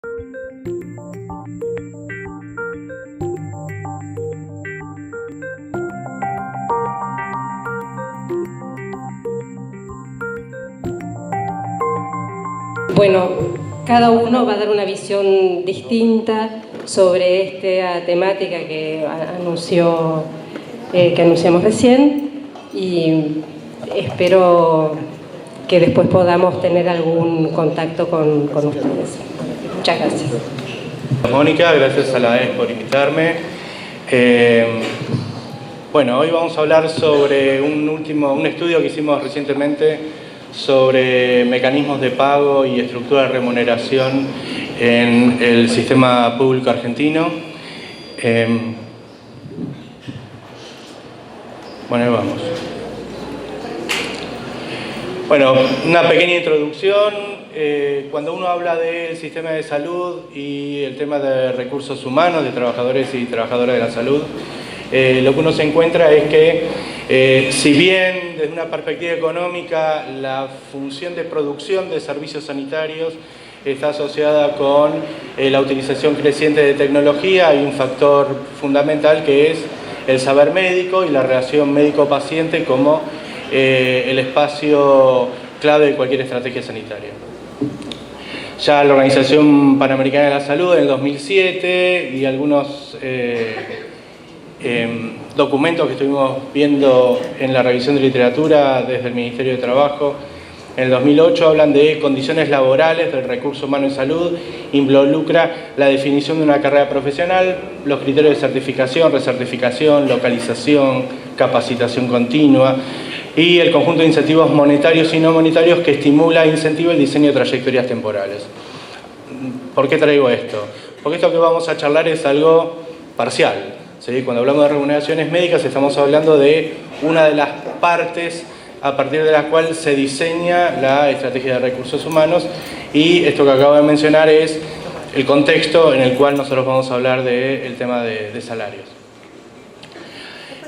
Bueno, cada uno va a dar una visión distinta sobre esta temática que anunciamos recién, y espero que después podamos tener algún contacto con ustedes. Muchas gracias. Mónica, gracias a la AES por invitarme. Bueno, hoy vamos a hablar sobre un estudio que hicimos recientemente sobre mecanismos de pago y estructura de remuneración en el sistema público argentino. Bueno, ahí vamos. Bueno, una pequeña introducción. Cuando uno habla del sistema de salud y el tema de recursos humanos, de trabajadores y trabajadoras de la salud, lo que uno se encuentra es que, si bien desde una perspectiva económica la función de producción de servicios sanitarios está asociada con la utilización creciente de tecnología, hay un factor fundamental que es el saber médico y la relación médico-paciente como el espacio clave de cualquier estrategia sanitaria. Ya la Organización Panamericana de la Salud en el 2007 y algunos documentos que estuvimos viendo en la revisión de literatura desde el Ministerio de Trabajo en el 2008 hablan de condiciones laborales del recurso humano en salud, involucra la definición de una carrera profesional, los criterios de certificación, recertificación, localización, capacitación continua y el conjunto de incentivos monetarios y no monetarios que estimula e incentiva el diseño de trayectorias temporales. ¿Por qué traigo esto? Porque esto que vamos a charlar es algo parcial. ¿Sí? Cuando hablamos de remuneraciones médicas estamos hablando de una de las partes a partir de la cual se diseña la estrategia de recursos humanos, y esto que acabo de mencionar es el contexto en el cual nosotros vamos a hablar del tema de salarios.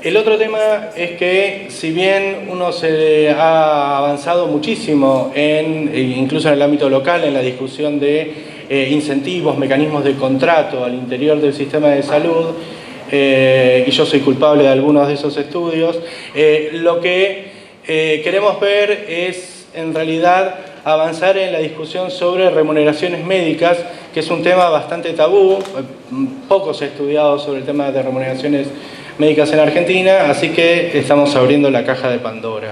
El otro tema es que si bien uno se ha avanzado muchísimo, incluso en el ámbito local, en la discusión de incentivos, mecanismos de contrato al interior del sistema de salud, y yo soy culpable de algunos de esos estudios, lo que queremos ver es en realidad avanzar en la discusión sobre remuneraciones médicas, que es un tema bastante tabú, poco se ha estudiado sobre el tema de remuneraciones médicas en Argentina, así que estamos abriendo la caja de Pandora.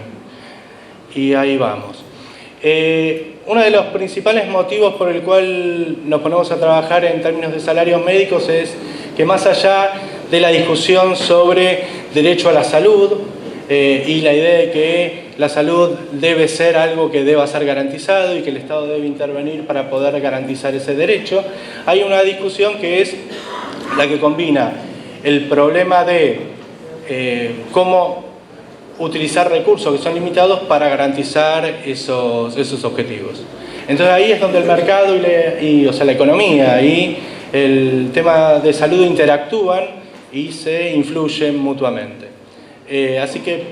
Y ahí vamos. Uno de los principales motivos por el cual nos ponemos a trabajar en términos de salarios médicos es que, más allá de la discusión sobre derecho a la salud y la idea de que la salud debe ser algo que deba ser garantizado y que el Estado debe intervenir para poder garantizar ese derecho, hay una discusión que es la que combina el problema de cómo utilizar recursos que son limitados para garantizar esos objetivos. Entonces ahí es donde el mercado o sea, la economía y el tema de salud interactúan y se influyen mutuamente. Así que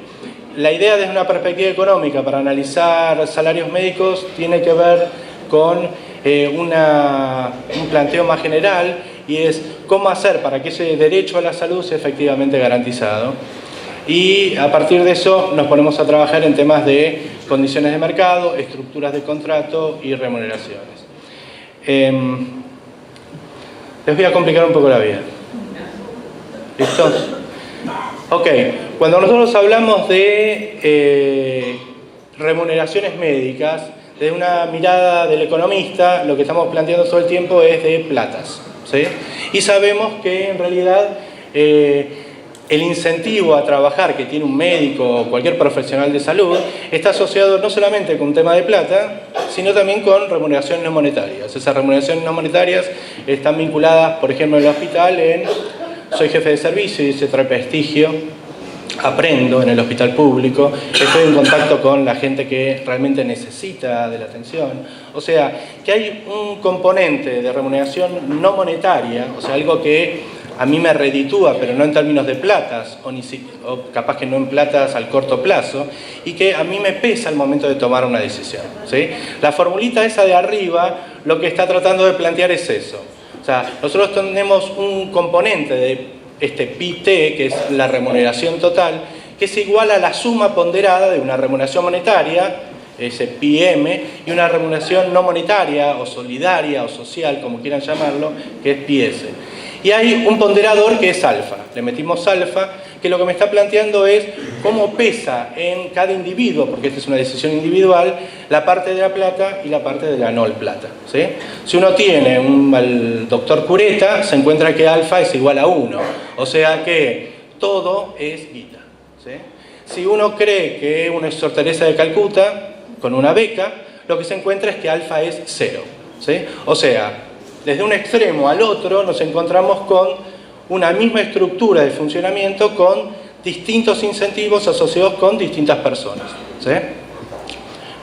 la idea desde una perspectiva económica para analizar salarios médicos tiene que ver con un planteo más general, y es cómo hacer para que ese derecho a la salud sea efectivamente garantizado. Y a partir de eso nos ponemos a trabajar en temas de condiciones de mercado, estructuras de contrato y remuneraciones. Les voy a complicar un poco la vida. ¿Listos? Ok, cuando nosotros hablamos de remuneraciones médicas, desde una mirada del economista, lo que estamos planteando todo el tiempo es de platas, ¿sí? Y sabemos que en realidad el incentivo a trabajar que tiene un médico o cualquier profesional de salud está asociado no solamente con un tema de plata, sino también con remuneraciones no monetarias. Esas remuneraciones no monetarias están vinculadas, por ejemplo, en el hospital soy jefe de servicio y se trae prestigio, aprendo en el hospital público, estoy en contacto con la gente que realmente necesita de la atención. O sea, que hay un componente de remuneración no monetaria, o sea, algo que a mí me reditúa, pero no en términos de platas, o capaz que no en platas al corto plazo, y que a mí me pesa al momento de tomar una decisión, ¿sí? La formulita esa de arriba lo que está tratando de plantear es eso. O sea, nosotros tenemos un componente de este pi-t, que es la remuneración total, que es igual a la suma ponderada de una remuneración monetaria, ese pi-m, y una remuneración no monetaria, o solidaria, o social, como quieran llamarlo, que es pi-s. Y hay un ponderador que es alfa. Le metimos alfa, que lo que me está planteando es cómo pesa en cada individuo, porque esta es una decisión individual, la parte de la plata y la parte de la no plata, ¿sí? Si uno tiene al doctor Cureta, se encuentra que alfa es igual a 1. O sea que todo es guita, ¿sí? Si uno cree que uno es Sor Teresa de Calcuta, con una beca, lo que se encuentra es que alfa es 0, ¿sí? O sea, desde un extremo al otro nos encontramos con una misma estructura de funcionamiento con distintos incentivos asociados con distintas personas, ¿sí?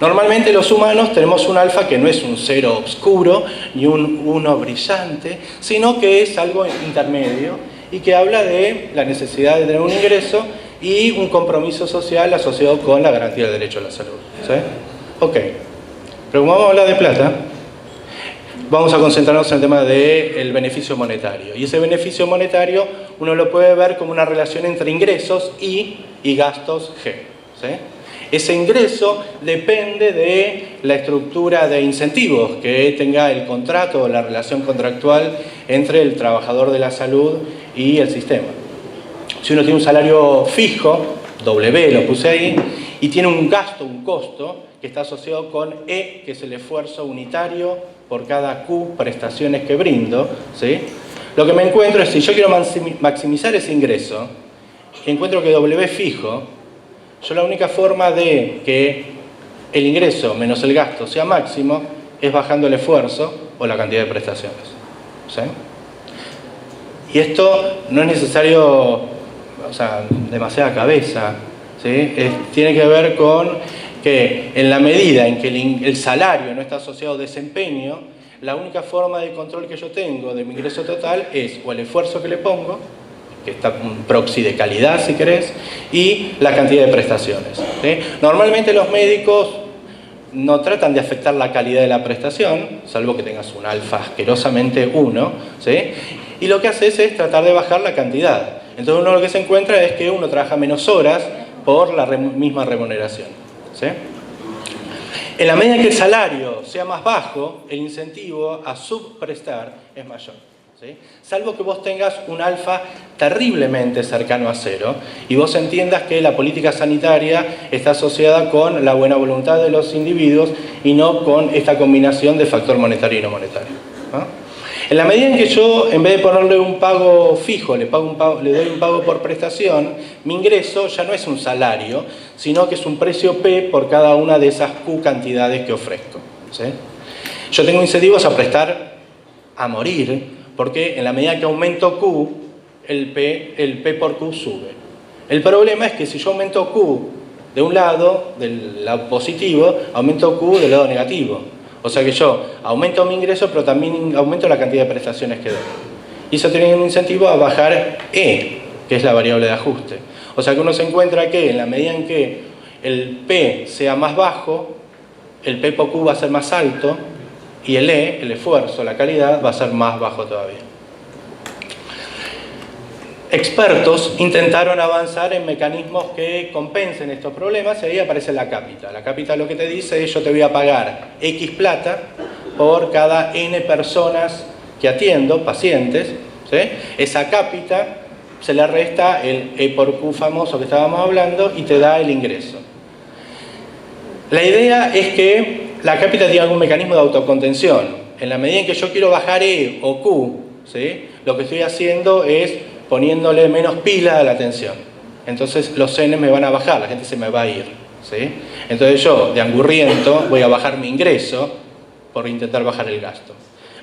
Normalmente los humanos tenemos un alfa que no es un 0 oscuro ni un 1 brillante, sino que es algo intermedio y que habla de la necesidad de tener un ingreso y un compromiso social asociado con la garantía del derecho a la salud, ¿sí? Ok, pero como vamos a hablar de plata, vamos a concentrarnos en el tema del beneficio monetario. Y ese beneficio monetario uno lo puede ver como una relación entre ingresos y gastos G, ¿sí? Ese ingreso depende de la estructura de incentivos que tenga el contrato o la relación contractual entre el trabajador de la salud y el sistema. Si uno tiene un salario fijo, W lo puse ahí, y tiene un gasto, un costo, que está asociado con E, que es el esfuerzo unitario por cada Q prestaciones que brindo, ¿sí? Lo que me encuentro es, si yo quiero maximizar ese ingreso, y encuentro que W es fijo, yo la única forma de que el ingreso menos el gasto sea máximo es bajando el esfuerzo o la cantidad de prestaciones, ¿sí? Y esto no es necesario, o sea, demasiada cabeza, ¿sí? Tiene que ver con que en la medida en que el salario no está asociado a desempeño, la única forma de control que yo tengo de mi ingreso total es o el esfuerzo que le pongo, que está un proxy de calidad si querés, y la cantidad de prestaciones, ¿sí? Normalmente los médicos no tratan de afectar la calidad de la prestación, salvo que tengas un alfa asquerosamente 1, ¿sí? Y lo que haces es tratar de bajar la cantidad. Entonces uno lo que se encuentra es que uno trabaja menos horas por la misma remuneración, ¿sí? En la medida que el salario sea más bajo, el incentivo a subprestar es mayor, ¿sí? Salvo que vos tengas un alfa terriblemente cercano a 0 y vos entiendas que la política sanitaria está asociada con la buena voluntad de los individuos y no con esta combinación de factor monetario y no monetario, ¿no? En la medida en que yo, en vez de ponerle un pago fijo, le doy un pago por prestación, mi ingreso ya no es un salario, sino que es un precio P por cada una de esas Q cantidades que ofrezco, ¿sí? Yo tengo incentivos a prestar a morir, porque en la medida que aumento Q, el P por Q sube. El problema es que si yo aumento Q de un lado, del lado positivo, aumento Q del lado negativo. O sea que yo aumento mi ingreso, pero también aumento la cantidad de prestaciones que doy. Y eso tiene un incentivo a bajar E, que es la variable de ajuste. O sea que uno se encuentra que en la medida en que el P sea más bajo, el P por Q va a ser más alto, y el E, el esfuerzo, la calidad, va a ser más bajo todavía. Expertos intentaron avanzar en mecanismos que compensen estos problemas y ahí aparece la cápita. La cápita lo que te dice es: yo te voy a pagar X plata por cada N personas que atiendo, pacientes, ¿sí? Esa cápita se le resta el E por Q famoso que estábamos hablando y te da el ingreso. La idea es que la cápita tiene algún mecanismo de autocontención. En la medida en que yo quiero bajar E o Q, ¿sí? Lo que estoy haciendo es poniéndole menos pila a la atención. Entonces los N me van a bajar, la gente se me va a ir, ¿sí? Entonces yo, de angurriento, voy a bajar mi ingreso por intentar bajar el gasto.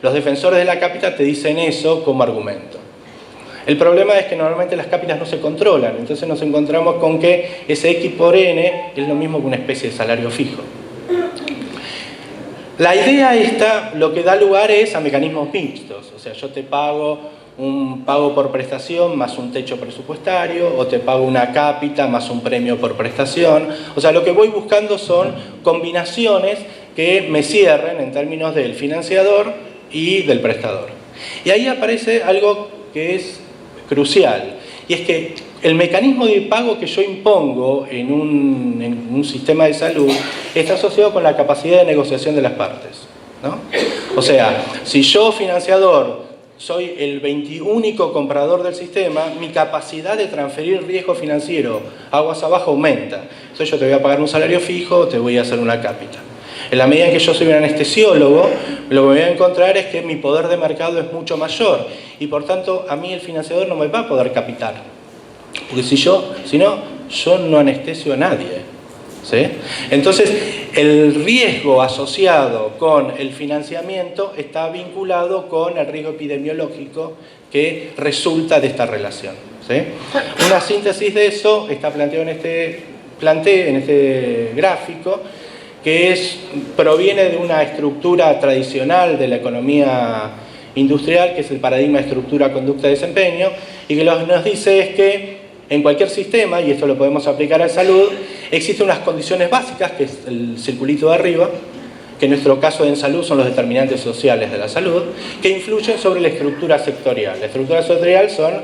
Los defensores de la cápita te dicen eso como argumento. El problema es que normalmente las cápitas no se controlan, entonces nos encontramos con que ese X por N es lo mismo que una especie de salario fijo. La idea esta lo que da lugar es a mecanismos mixtos, o sea, yo te pago un pago por prestación más un techo presupuestario, o te pago una cápita más un premio por prestación. O sea, lo que voy buscando son combinaciones que me cierren en términos del financiador y del prestador. Y ahí aparece algo que es crucial, y es que el mecanismo de pago que yo impongo en un sistema de salud está asociado con la capacidad de negociación de las partes, ¿no? O sea, si yo, financiador, soy el único comprador del sistema, mi capacidad de transferir riesgo financiero aguas abajo aumenta. Entonces yo te voy a pagar un salario fijo, te voy a hacer una cápita. En la medida en que yo soy un anestesiólogo, lo que me voy a encontrar es que mi poder de mercado es mucho mayor y por tanto a mí el financiador no me va a poder capitar. Porque si no, yo no anestesio a nadie, ¿sí? Entonces, el riesgo asociado con el financiamiento está vinculado con el riesgo epidemiológico que resulta de esta relación, ¿sí? Una síntesis de eso está planteado en este gráfico, que proviene de una estructura tradicional de la economía industrial, que es el paradigma de estructura, conducta, desempeño, y que lo que nos dice es que en cualquier sistema, y esto lo podemos aplicar a salud, existen unas condiciones básicas, que es el circulito de arriba, que en nuestro caso en salud son los determinantes sociales de la salud, que influyen sobre la estructura sectorial. La estructura sectorial son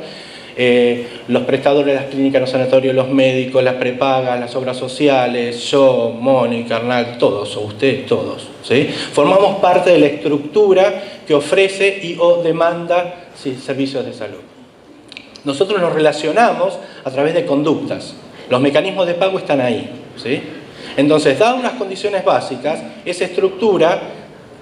los prestadores de las clínicas, los sanatorios, los médicos, las prepagas, las obras sociales, yo, Mónica, Arnal, todos, o ustedes, todos, ¿sí? Formamos parte de la estructura que ofrece y o demanda servicios de salud. Nosotros nos relacionamos a través de conductas. Los mecanismos de pago están ahí, ¿sí? Entonces, dadas unas condiciones básicas, esa estructura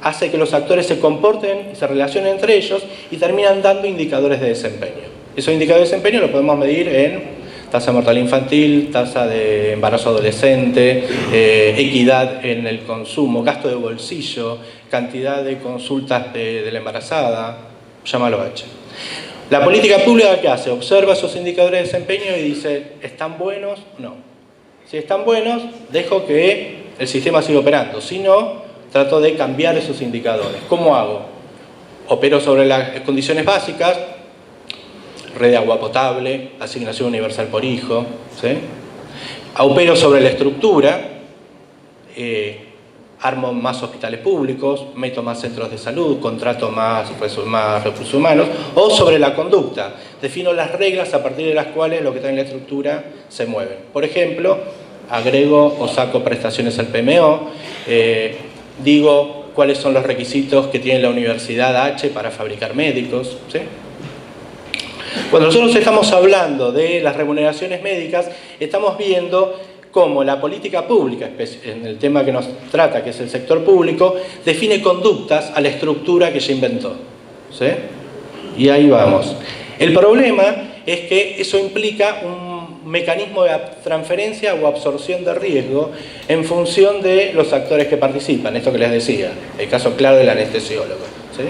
hace que los actores se comporten, se relacionen entre ellos y terminan dando indicadores de desempeño. Esos indicadores de desempeño los podemos medir en tasa de mortalidad infantil, tasa de embarazo adolescente, equidad en el consumo, gasto de bolsillo, cantidad de consultas de la embarazada, llámalo H. La política pública, ¿qué hace? Observa esos indicadores de desempeño y dice, ¿están buenos? No. Si están buenos, dejo que el sistema siga operando. Si no, trato de cambiar esos indicadores. ¿Cómo hago? Opero sobre las condiciones básicas, red de agua potable, asignación universal por hijo, ¿sí? Opero sobre la estructura, armo más hospitales públicos, meto más centros de salud, contrato más recursos humanos, o sobre la conducta, defino las reglas a partir de las cuales lo que está en la estructura se mueven. Por ejemplo, agrego o saco prestaciones al PMO, digo cuáles son los requisitos que tiene la Universidad H para fabricar médicos, ¿sí? Cuando nosotros estamos hablando de las remuneraciones médicas, estamos viendo cómo la política pública, en el tema que nos trata, que es el sector público, define conductas a la estructura que ya inventó, ¿sí? Y ahí vamos. El problema es que eso implica un mecanismo de transferencia o absorción de riesgo en función de los actores que participan, esto que les decía, el caso claro del anestesiólogo, ¿sí?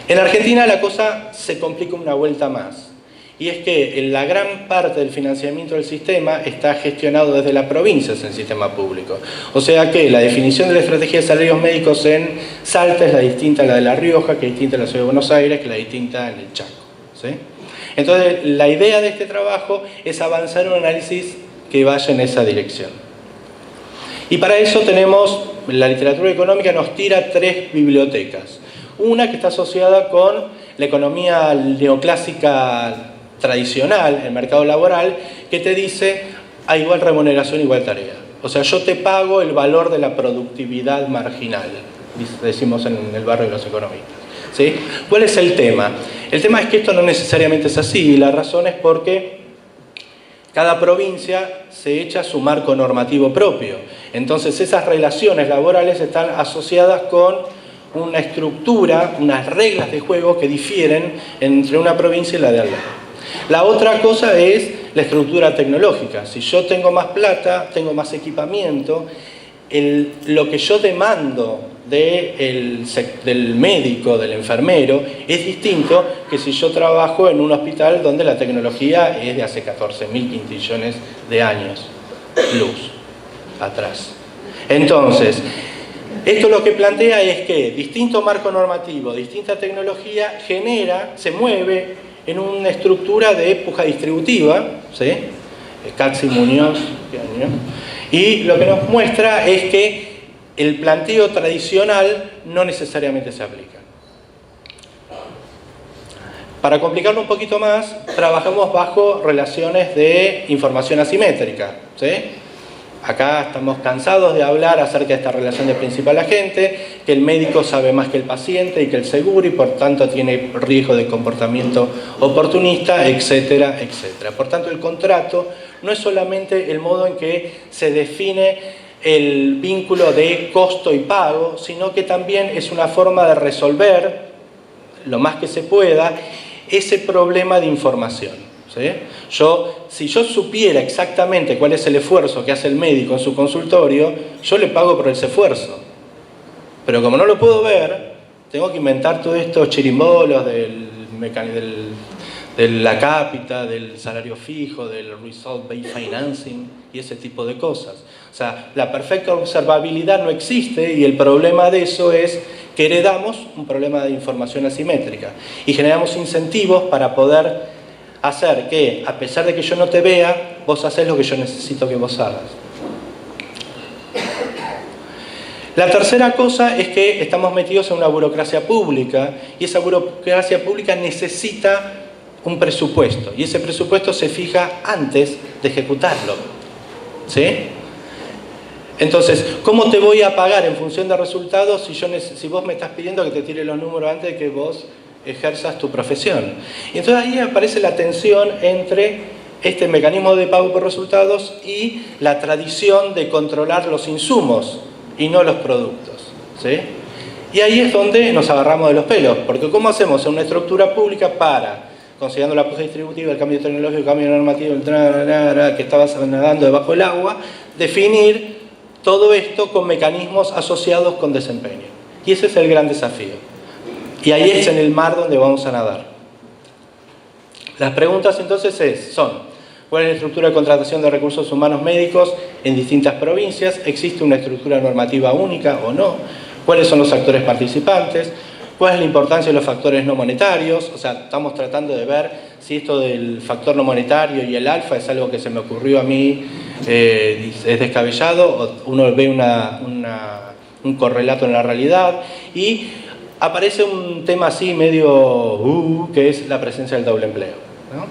En Argentina la cosa se complica una vuelta más, y es que la gran parte del financiamiento del sistema está gestionado desde la provincia en el sistema público. O sea que la definición de la estrategia de salarios médicos en Salta es la distinta a la de La Rioja, que es distinta a la Ciudad de Buenos Aires, que es la distinta en el Chaco, ¿sí? Entonces, la idea de este trabajo es avanzar en un análisis que vaya en esa dirección. Y para eso la literatura económica nos tira 3 bibliotecas. Una que está asociada con la economía neoclásica tradicional, el mercado laboral, que te dice a igual remuneración, igual tarea. O sea, yo te pago el valor de la productividad marginal, decimos en el barrio de los economistas, ¿sí? ¿Cuál es el tema? El tema es que esto no necesariamente es así, y la razón es porque cada provincia se echa su marco normativo propio. Entonces esas relaciones laborales están asociadas con una estructura, unas reglas de juego que difieren entre una provincia y la de al lado. La otra cosa es la estructura tecnológica. Si yo tengo más plata, tengo más equipamiento, lo que yo demando del médico, del enfermero, es distinto que si yo trabajo en un hospital donde la tecnología es de hace 14.000 quintillones de años luz atrás. Entonces, esto lo que plantea es que distinto marco normativo, distinta tecnología se mueve en una estructura de puja distributiva, ¿sí? Katz y Muñoz, ¿qué año? Y lo que nos muestra es que el planteo tradicional no necesariamente se aplica. Para complicarlo un poquito más, trabajamos bajo relaciones de información asimétrica, ¿sí? Acá estamos cansados de hablar acerca de esta relación de principal agente, que el médico sabe más que el paciente y que el seguro, y por tanto tiene riesgo de comportamiento oportunista, etcétera, etcétera. Por tanto, el contrato no es solamente el modo en que se define el vínculo de costo y pago, sino que también es una forma de resolver, lo más que se pueda, ese problema de información. ¿Sí? Si yo supiera exactamente cuál es el esfuerzo que hace el médico en su consultorio, yo le pago por ese esfuerzo. Pero como no lo puedo ver, tengo que inventar todos estos chirimbolos de la cápita, del salario fijo, del result-based financing y ese tipo de cosas. O sea, la perfecta observabilidad no existe, y el problema de eso es que heredamos un problema de información asimétrica y generamos incentivos para poder hacer que, a pesar de que yo no te vea, vos haces lo que yo necesito que vos hagas. La tercera cosa es que estamos metidos en una burocracia pública, y esa burocracia pública necesita un presupuesto, y ese presupuesto se fija antes de ejecutarlo. ¿Sí? Entonces, ¿cómo te voy a pagar en función de resultados si vos me estás pidiendo que te tire los números antes de que vos ejerzas tu profesión? Y entonces ahí aparece la tensión entre este mecanismo de pago por resultados y la tradición de controlar los insumos y no los productos. ¿Sí? Y ahí es donde nos agarramos de los pelos, porque ¿cómo hacemos en una estructura pública para, considerando la puja distributiva, el cambio tecnológico, el cambio normativo, el que estaba nadando debajo del agua, definir todo esto con mecanismos asociados con desempeño? Y ese es el gran desafío. Y ahí es en el mar donde vamos a nadar. Las preguntas entonces son: ¿cuál es la estructura de contratación de recursos humanos médicos en distintas provincias? ¿Existe una estructura normativa única o no? ¿Cuáles son los actores participantes? ¿Cuál es la importancia de los factores no monetarios? O sea, estamos tratando de ver si esto del factor no monetario y el alfa es algo que se me ocurrió a mí, es descabellado, o uno ve un correlato en la realidad. Y aparece un tema así medio que es la presencia del doble empleo, ¿no?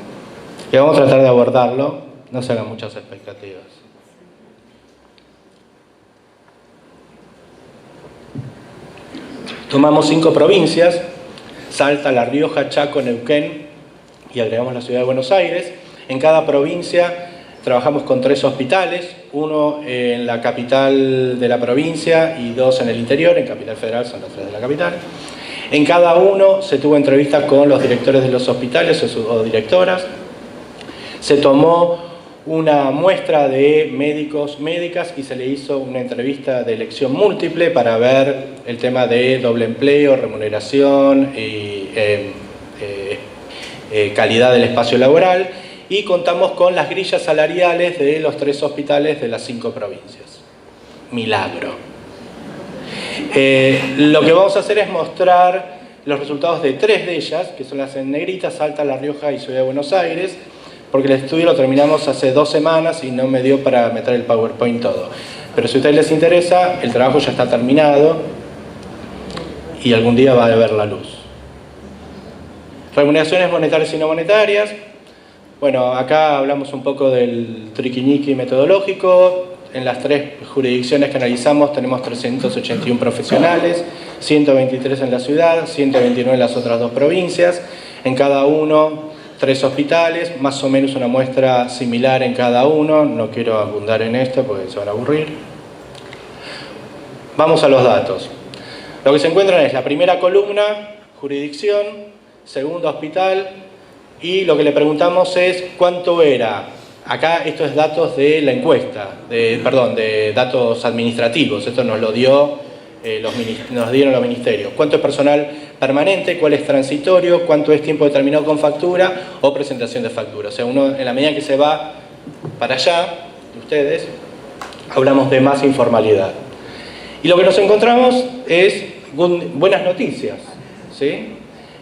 Y vamos a tratar de abordarlo, no se hagan muchas expectativas. Tomamos 5 provincias: Salta, La Rioja, Chaco, Neuquén, y agregamos la ciudad de Buenos Aires. En cada provincia trabajamos con 3 hospitales, uno en la capital de la provincia y 2 en el interior. En Capital Federal son los 3 de la capital. En cada uno se tuvo entrevista con los directores de los hospitales o directoras. Se tomó una muestra de médicos, médicas, y se le hizo una entrevista de elección múltiple para ver el tema de doble empleo, remuneración y calidad del espacio laboral, y contamos con las grillas salariales de los 3 hospitales de las 5 provincias. Milagro. Lo que vamos a hacer es mostrar los resultados de 3 de ellas, que son las en negrita: Salta, La Rioja y Ciudad de Buenos Aires, porque el estudio lo terminamos hace 2 semanas y no me dio para meter el PowerPoint todo. Pero si a ustedes les interesa, el trabajo ya está terminado y algún día va a ver la luz. Remuneraciones monetarias y no monetarias. Bueno, acá hablamos un poco del triquiñiqui metodológico. En las 3 jurisdicciones que analizamos tenemos 381 profesionales, 123 en la ciudad, 129 en las otras 2 provincias. En cada uno 3 hospitales, más o menos una muestra similar en cada uno. No quiero abundar en esto porque se van a aburrir. Vamos a los datos. Lo que se encuentran es la primera columna, jurisdicción; segundo, hospital, y lo que le preguntamos es cuánto era. Acá esto es datos de la encuesta, de datos administrativos. Esto nos lo dio, nos dieron los ministerios. ¿Cuánto es personal permanente? ¿Cuál es transitorio? ¿Cuánto es tiempo determinado con factura o presentación de factura? O sea, uno, en la medida que se va para allá, de ustedes, hablamos de más informalidad. Y lo que nos encontramos es buenas noticias, ¿sí?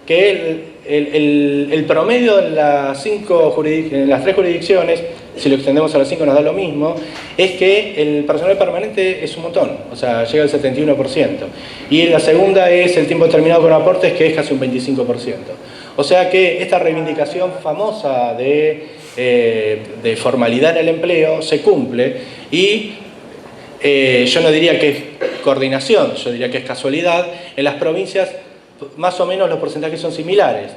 Que el promedio en las 3 jurisdicciones si lo extendemos a las 5 nos da lo mismo, es que el personal permanente es un montón, o sea, llega al 71%. Y la segunda es el tiempo determinado con aportes, que es casi un 25%. O sea que esta reivindicación famosa de formalidad en el empleo se cumple y yo no diría que es coordinación, yo diría que es casualidad. En las provincias más o menos los porcentajes son similares.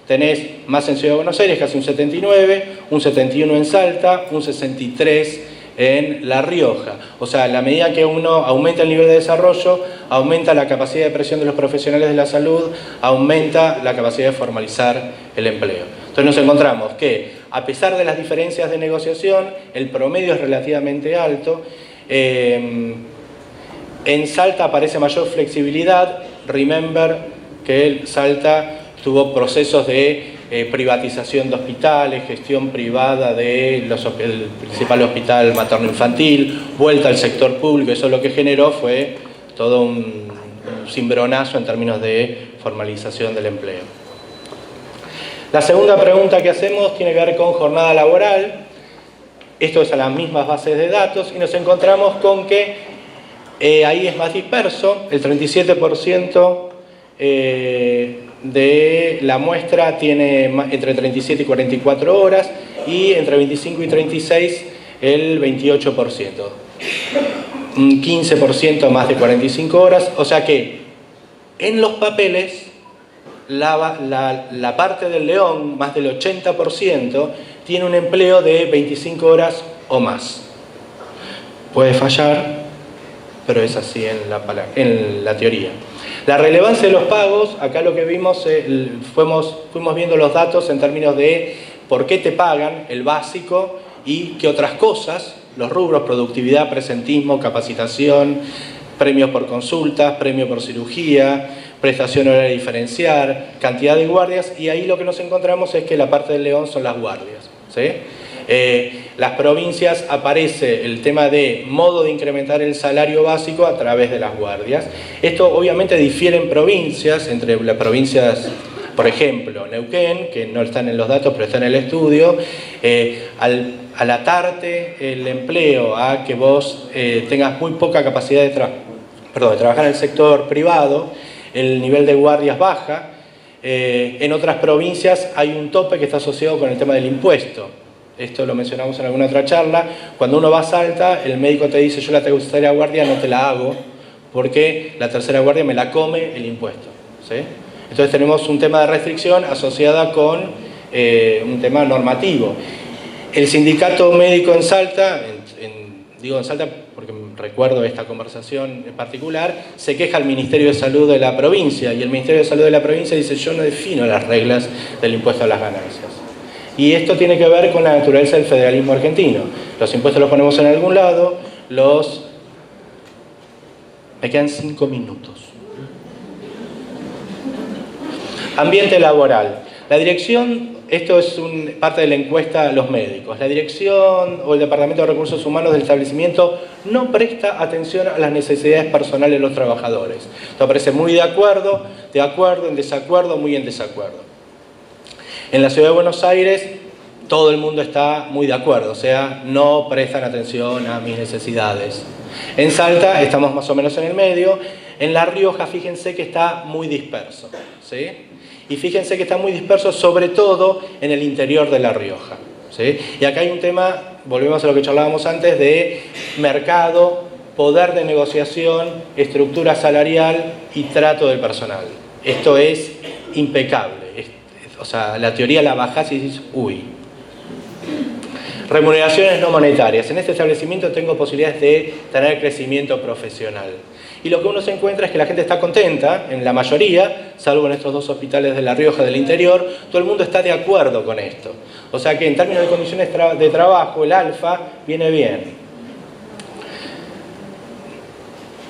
Tenés más en Ciudad de Buenos Aires, casi un 79, un 71 en Salta, un 63 en La Rioja. O sea, a la medida que uno aumenta el nivel de desarrollo, aumenta la capacidad de presión de los profesionales de la salud, aumenta la capacidad de formalizar el empleo. Entonces nos encontramos que, a pesar de las diferencias de negociación, el promedio es relativamente alto. En Salta aparece mayor flexibilidad. Remember que Salta tuvo procesos de privatización de hospitales, gestión privada del principal hospital materno-infantil, vuelta al sector público. Eso lo que generó fue todo un cimbronazo en términos de formalización del empleo. La segunda pregunta que hacemos tiene que ver con jornada laboral. Esto es a las mismas bases de datos y nos encontramos con que ahí es más disperso. El 37% de la muestra tiene entre 37 y 44 horas y entre 25 y 36 el 28%. Un 15% más de 45 horas, o sea que en los papeles la parte del león, más del 80%, tiene un empleo de 25 horas o más. Puede fallar, pero es así en la teoría. La relevancia de los pagos, acá lo que vimos, fuimos viendo los datos en términos de por qué te pagan el básico y qué otras cosas, los rubros, productividad, presentismo, capacitación, premios por consultas, premio por cirugía, prestación horaria diferencial, cantidad de guardias, y ahí lo que nos encontramos es que la parte del león son las guardias, ¿sí? Las provincias aparece el tema de modo de incrementar el salario básico a través de las guardias. Esto obviamente difiere en provincias, entre las provincias, por ejemplo, Neuquén, que no están en los datos pero está en el estudio, al atarte el empleo a que vos tengas muy poca capacidad de trabajar en el sector privado, el nivel de guardias baja. En otras provincias hay un tope que está asociado con el tema del impuesto. Esto lo mencionamos en alguna otra charla. Cuando uno va a Salta, el médico te dice: yo la tercera guardia no te la hago porque la tercera guardia me la come el impuesto, ¿sí? Entonces tenemos un tema de restricción asociada con un tema normativo. El sindicato médico en Salta, digo en Salta porque recuerdo esta conversación en particular, se queja al Ministerio de Salud de la provincia y el Ministerio de Salud de la provincia dice: yo no defino las reglas del impuesto a las ganancias. Y esto tiene que ver con la naturaleza del federalismo argentino. Los impuestos los ponemos en algún lado, me quedan 5 minutos. Ambiente laboral. La dirección, esto es parte de la encuesta a los médicos. La dirección o el Departamento de Recursos Humanos del establecimiento no presta atención a las necesidades personales de los trabajadores. Esto aparece muy de acuerdo, en desacuerdo, muy en desacuerdo. En la Ciudad de Buenos Aires todo el mundo está muy de acuerdo, o sea, no prestan atención a mis necesidades. En Salta estamos más o menos en el medio. En La Rioja, fíjense que está muy disperso, ¿sí? Y fíjense que está muy disperso sobre todo en el interior de La Rioja, ¿sí? Y acá hay un tema, volvemos a lo que charlábamos antes, de mercado, poder de negociación, estructura salarial y trato del personal. Esto es impecable. O sea, la teoría la bajás y dices: uy. Remuneraciones no monetarias. En este establecimiento tengo posibilidades de tener crecimiento profesional. Y lo que uno se encuentra es que la gente está contenta, en la mayoría, salvo en estos 2 hospitales de La Rioja del interior, todo el mundo está de acuerdo con esto. O sea que en términos de condiciones de trabajo, el alfa viene bien.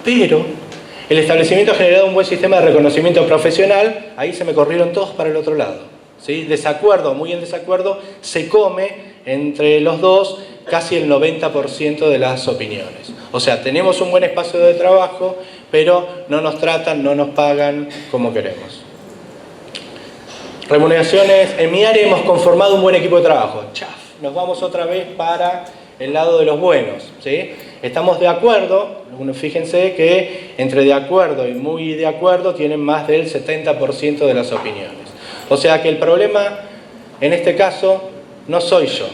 Pero el establecimiento ha generado un buen sistema de reconocimiento profesional, ahí se me corrieron todos para el otro lado, ¿sí? Desacuerdo, muy en desacuerdo, se come entre los dos casi el 90% de las opiniones. O sea, tenemos un buen espacio de trabajo, pero no nos tratan, no nos pagan como queremos. Remuneraciones, en mi área hemos conformado un buen equipo de trabajo. Chaf. nos vamos otra vez para el lado de los buenos, ¿sí? Estamos de acuerdo, fíjense que entre de acuerdo y muy de acuerdo tienen más del 70% de las opiniones. O sea que el problema, en este caso, no soy yo,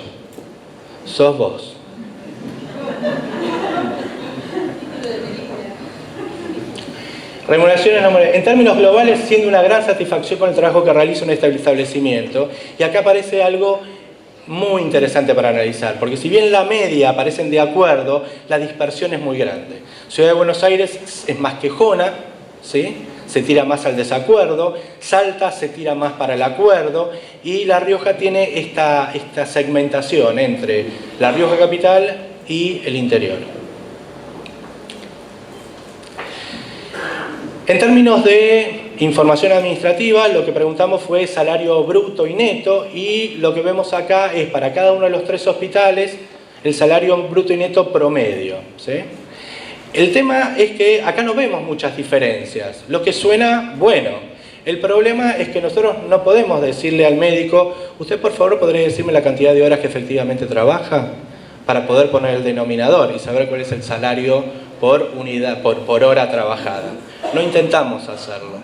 sos vos. Remuneraciones en términos globales, siendo una gran satisfacción con el trabajo que realiza un establecimiento. Y acá aparece algo muy interesante para analizar, porque si bien la media aparecen de acuerdo, la dispersión es muy grande. Ciudad de Buenos Aires es más quejona, ¿sí? Se tira más al desacuerdo, Salta se tira más para el acuerdo, y La Rioja tiene esta segmentación entre La Rioja capital y el interior. En términos de información administrativa, lo que preguntamos fue salario bruto y neto, y lo que vemos acá es para cada uno de los 3 hospitales el salario bruto y neto promedio, ¿sí? El tema es que acá no vemos muchas diferencias, lo que suena bueno. El problema es que nosotros no podemos decirle al médico, usted por favor podría decirme la cantidad de horas que efectivamente trabaja, para poder poner el denominador y saber cuál es el salario por unidad, por hora trabajada. No intentamos hacerlo.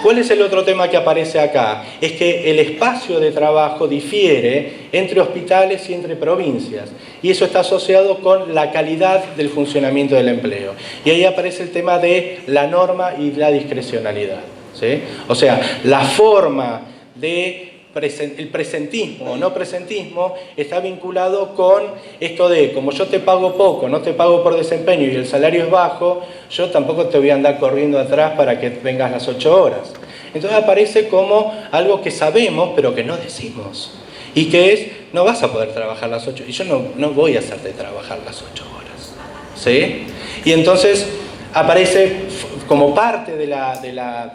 ¿Cuál es el otro tema que aparece acá? Es que el espacio de trabajo difiere entre hospitales y entre provincias, y eso está asociado con la calidad del funcionamiento del empleo. Y ahí aparece el tema de la norma y la discrecionalidad, ¿sí? O sea, la forma de el presentismo o no presentismo está vinculado con esto de, como yo te pago poco, no te pago por desempeño y el salario es bajo, yo tampoco te voy a andar corriendo atrás para que vengas las 8 horas. Entonces aparece como algo que sabemos pero que no decimos, y que es, no vas a poder trabajar las 8, y yo no voy a hacerte trabajar las 8 horas, ¿sí? Y entonces aparece como parte de la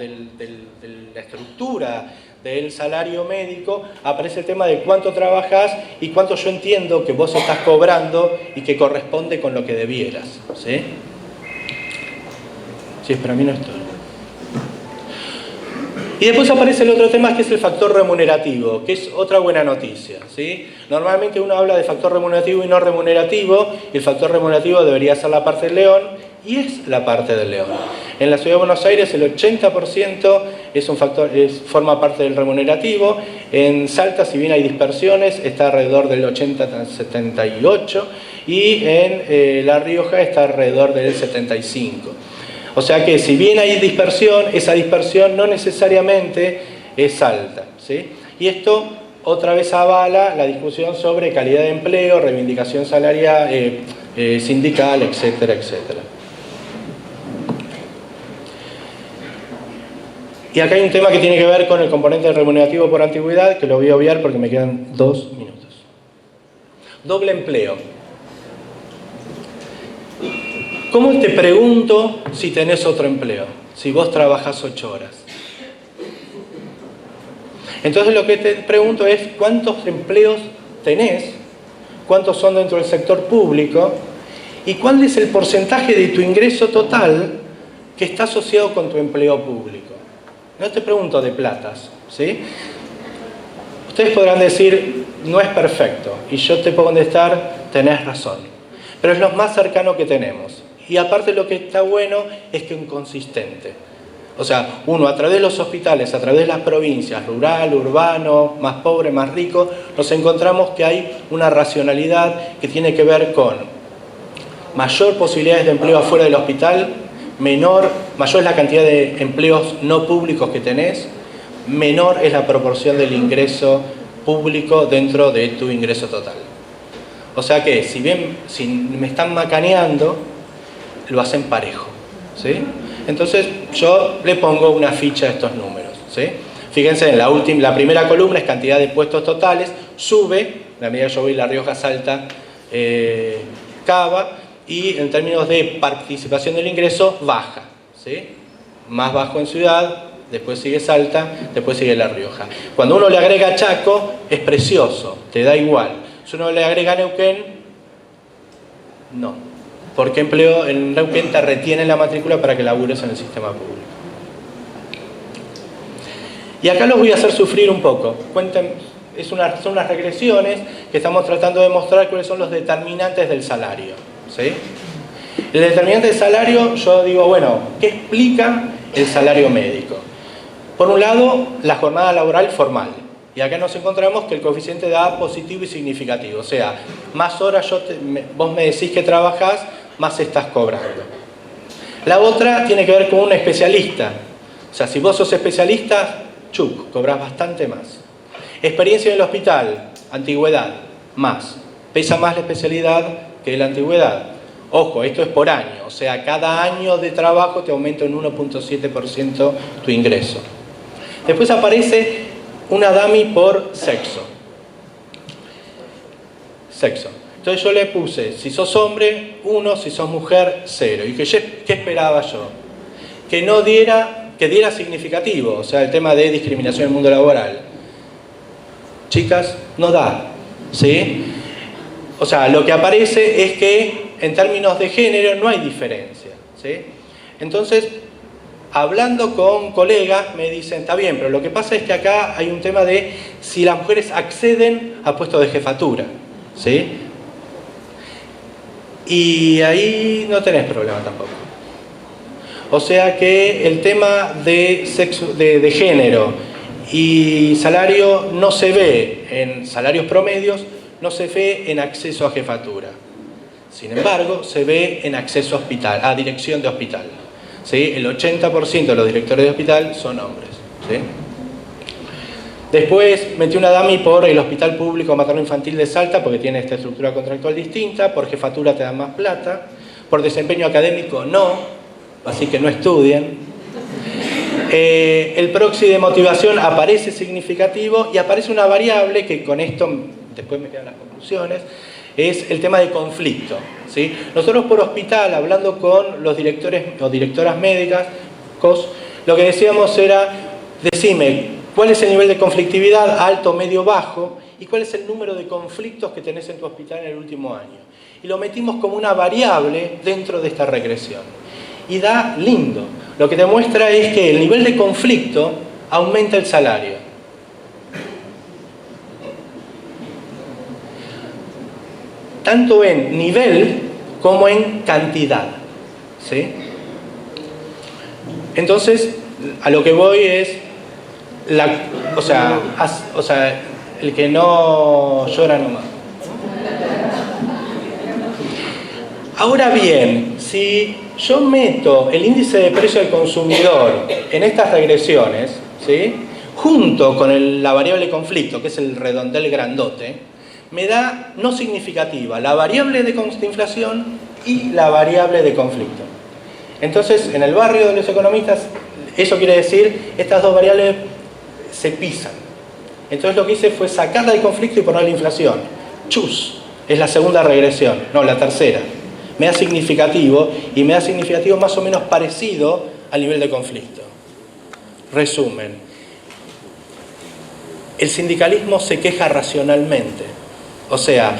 estructura del salario médico, aparece el tema de cuánto trabajas y cuánto yo entiendo que vos estás cobrando y que corresponde con lo que debieras, ¿sí? Sí, para mí no es todo. Y después aparece el otro tema, que es el factor remunerativo, que es otra buena noticia, ¿sí? Normalmente uno habla de factor remunerativo y no remunerativo, y el factor remunerativo debería ser la parte del león, y es la parte del león. En la Ciudad de Buenos Aires el 80% es un factor, forma parte del remunerativo. En Salta, si bien hay dispersiones, está alrededor del 80-78%, y en La Rioja está alrededor del 75%. O sea que si bien hay dispersión, esa dispersión no necesariamente es alta, ¿sí? Y esto otra vez avala la discusión sobre calidad de empleo, reivindicación salarial, sindical, etcétera, etcétera. Y acá hay un tema que tiene que ver con el componente remunerativo por antigüedad, que lo voy a obviar porque me quedan 2 minutos. Doble empleo. ¿Cómo te pregunto si tenés otro empleo? Si vos trabajás 8 horas. Entonces lo que te pregunto es cuántos empleos tenés, cuántos son dentro del sector público y cuál es el porcentaje de tu ingreso total que está asociado con tu empleo público. No te pregunto de platas, ¿sí? Ustedes podrán decir, no es perfecto, y yo te puedo contestar, tenés razón. Pero es lo más cercano que tenemos. Y aparte lo que está bueno es que es inconsistente. O sea, uno a través de los hospitales, a través de las provincias, rural, urbano, más pobre, más rico, nos encontramos que hay una racionalidad que tiene que ver con mayor posibilidades de empleo afuera del hospital, mayor es la cantidad de empleos no públicos que tenés, menor es la proporción del ingreso público dentro de tu ingreso total. O sea que, si me están macaneando, lo hacen parejo, ¿sí? Entonces, yo le pongo una ficha a estos números, ¿sí? Fíjense, en la primera columna es cantidad de puestos totales, sube, la medida que yo voy La Rioja, Salta, Cava, y en términos de participación del ingreso, baja, ¿sí? Más bajo en ciudad, después sigue Salta, después sigue La Rioja. Cuando uno le agrega Chaco, es precioso, te da igual. Si uno le agrega Neuquén, no. Porque en Neuquén te retiene la matrícula para que labures en el sistema público. Y acá los voy a hacer sufrir un poco. son unas regresiones que estamos tratando de mostrar cuáles son los determinantes del salario, ¿sí? El determinante del salario, yo digo, bueno, ¿qué explica el salario médico? Por un lado, la jornada laboral formal. Y acá nos encontramos que el coeficiente da positivo y significativo. O sea, más horas vos me decís que trabajás, más estás cobrando. La otra tiene que ver con un especialista. O sea, si vos sos especialista, cobrás bastante más. Experiencia en el hospital, antigüedad, más. Pesa más la especialidad que la antigüedad. Ojo, esto es por año. O sea, cada año de trabajo te aumenta un 1.7% tu ingreso. Después aparece una dummy por sexo. Entonces yo le puse, si sos hombre, 1, si sos mujer, 0. ¿Y qué esperaba yo? Que diera significativo, o sea, el tema de discriminación en el mundo laboral. Chicas, no da, ¿sí? O sea, lo que aparece es que en términos de género no hay diferencia, ¿sí? Entonces, hablando con colegas me dicen, está bien, pero lo que pasa es que acá hay un tema de si las mujeres acceden a puestos de jefatura, ¿sí? Y ahí no tenés problema tampoco. O sea que el tema de género y salario no se ve en salarios promedios, no se ve en acceso a jefatura. Sin embargo, se ve en acceso a dirección de hospital. ¿Sí? El 80% de los directores de hospital son hombres, ¿sí? Después metí una dummy por el Hospital Público Materno Infantil de Salta, porque tiene esta estructura contractual distinta, por jefatura te dan más plata, por desempeño académico no, así que no estudien. El proxy de motivación aparece significativo y aparece una variable que con esto, después me quedan las conclusiones, es el tema de conflicto, ¿sí? Nosotros por hospital, hablando con los directores o directoras médicas, lo que decíamos era, decime, ¿cuál es el nivel de conflictividad, alto, medio, bajo? ¿Y cuál es el número de conflictos que tenés en tu hospital en el último año? Y lo metimos como una variable dentro de esta regresión. Y da lindo. Lo que te muestra es que el nivel de conflicto aumenta el salario. Tanto en nivel como en cantidad, ¿sí? Entonces, a lo que voy es, o sea, el que no llora no mata. Ahora bien, si yo meto el índice de precio del consumidor en estas regresiones, ¿sí? Junto con la variable conflicto, que es el redondel grandote, me da no significativa la variable de inflación y la variable de conflicto. Entonces, en el barrio de los economistas, eso quiere decir, estas dos variables se pisan. Entonces lo que hice fue sacarla del conflicto y poner la inflación. Es la segunda regresión, no, la tercera. Me da significativo y me da significativo más o menos parecido al nivel de conflicto. Resumen. El sindicalismo se queja racionalmente. O sea,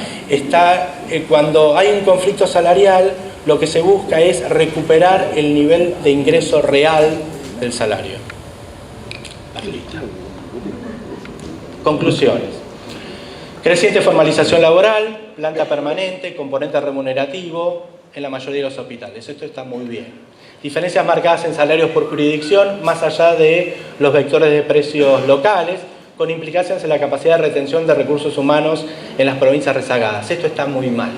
cuando hay un conflicto salarial, lo que se busca es recuperar el nivel de ingreso real del salario. Conclusiones. Creciente formalización laboral, planta permanente, componente remunerativo en la mayoría de los hospitales. Esto está muy bien. Diferencias marcadas en salarios por jurisdicción, más allá de los vectores de precios locales, con implicancias en la capacidad de retención de recursos humanos en las provincias rezagadas. Esto está muy mal,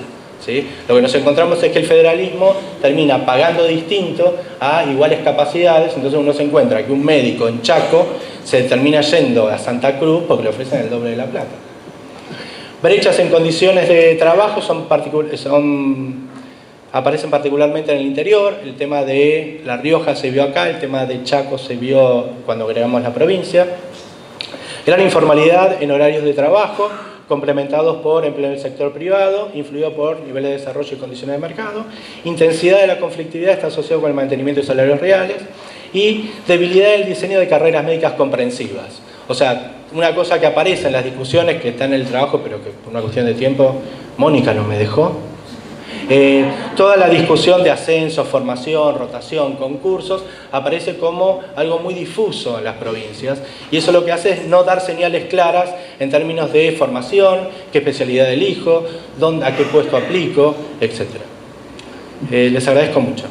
¿sí? Lo que nos encontramos es que el federalismo termina pagando distinto a iguales capacidades, entonces uno se encuentra que un médico en Chaco se termina yendo a Santa Cruz porque le ofrecen el doble de la plata. Brechas en condiciones de trabajo aparecen particularmente en el interior. El tema de La Rioja se vio acá, el tema de Chaco se vio cuando agregamos la provincia. Gran informalidad en horarios de trabajo, complementados por empleo del sector privado, influido por niveles de desarrollo y condiciones de mercado. Intensidad de la conflictividad está asociado con el mantenimiento de salarios reales. Y debilidad del diseño de carreras médicas comprensivas. O sea, una cosa que aparece en las discusiones, que está en el trabajo, pero que por una cuestión de tiempo, Mónica no me dejó, Toda la discusión de ascenso, formación, rotación, concursos, aparece como algo muy difuso en las provincias, y eso lo que hace es no dar señales claras en términos de formación, qué especialidad elijo, a qué puesto aplico, etc. Les agradezco mucho.